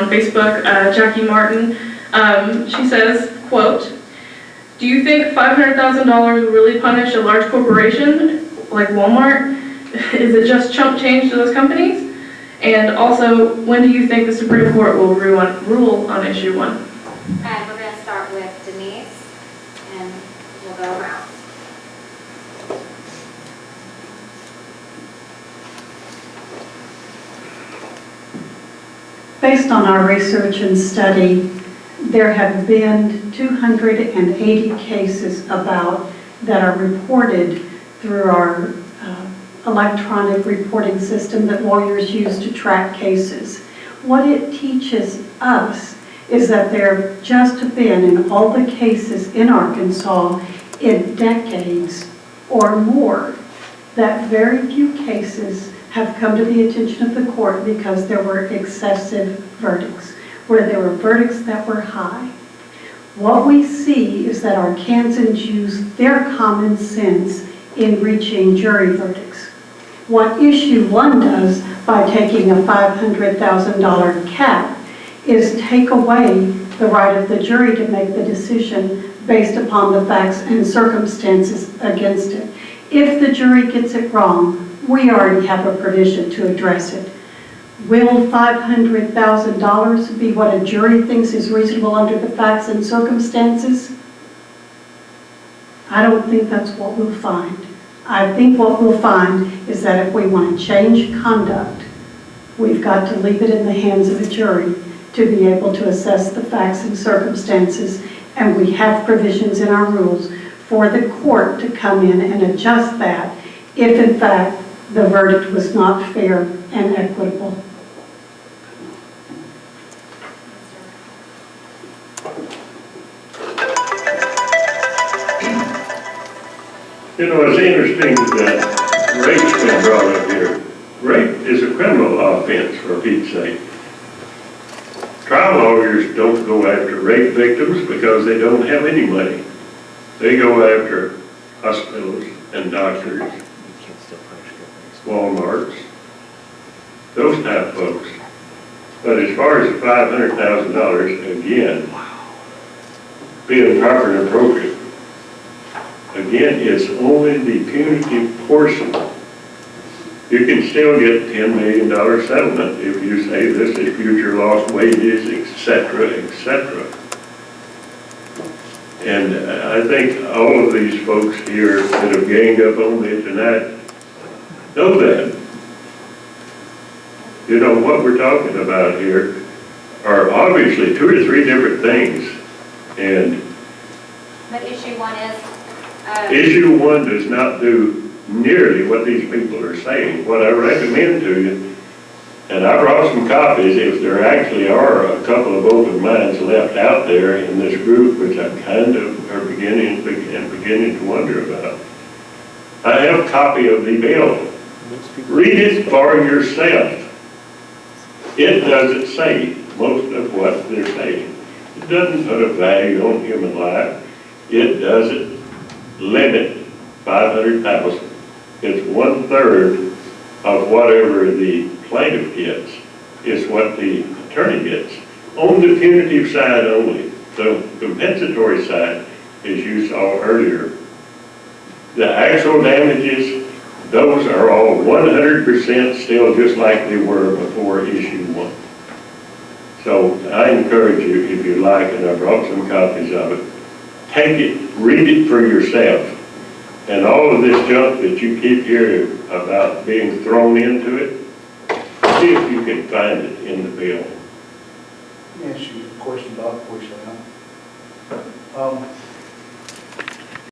on Facebook, Jacque Martin. She says, quote, "Do you think $500,000 will really punish a large corporation like Walmart? Is it just chump change to those companies? And also, when do you think the Supreme Court will rule on issue 1? And we're going to start with Denise, and we'll go around. Based on our research and study, there have been 280 cases that are reported through our electronic reporting system that lawyers use to track cases. What it teaches us is that there have just been, in all the cases in Arkansas, in decades or more, that very few cases have come to the attention of the court because there were excessive verdicts, where there were verdicts that were high. What we see is that Arkansans use their common sense in reaching jury verdicts. What issue 1 does by taking a $500,000 cap is take away the right of the jury to make the decision based upon the facts and circumstances against it. If the jury gets it wrong, we already have a provision to address it. Will $500,000 be what a jury thinks is reasonable under the facts and circumstances? I don't think that's what we'll find. I think what we'll find is that if we want to change conduct, we've got to leave it in the hands of a jury to be able to assess the facts and circumstances, and we have provisions in our rules for the court to come in and adjust that if in fact the verdict was not fair and equitable. You know, it's interesting that rape's been brought up here. Rape is a criminal offense, for Pete's sake. Trial lawyers don't go after rape victims because they don't have any money. They go after hospitals and doctors, Walmarts, those type of folks. But as far as the $500,000, again, being proper and appropriate, again, it's only the punitive portion. You can still get a $10 million settlement if you say this is future lost wages, etc., etc. And I think all of these folks here that have ganged up on me tonight know that. You know, what we're talking about here are obviously 2 or 3 different things. And But issue 1 is? Issue 1 does not do nearly what these people are saying. What I recommend to you, and I brought some copies if there actually are a couple of open minds left out there in this group, which I kind of are beginning to wonder about. I have a copy of the bill. Read it for yourself. It doesn't say most of what they're saying. It doesn't put a value on human life. It doesn't limit 500,000. It's 1/3 of whatever the plaintiff gets is what the attorney gets. On the punitive side only. The compensatory side, as you saw earlier. The actual damages, those are all 100% still just like they were before issue 1. So I encourage you, if you like, and I brought some copies of it, take it, read it for yourself. And all of this junk that you keep hearing about being thrown into it, see if you can find it in the bill. Let me ask you a question, Bob, before you say that.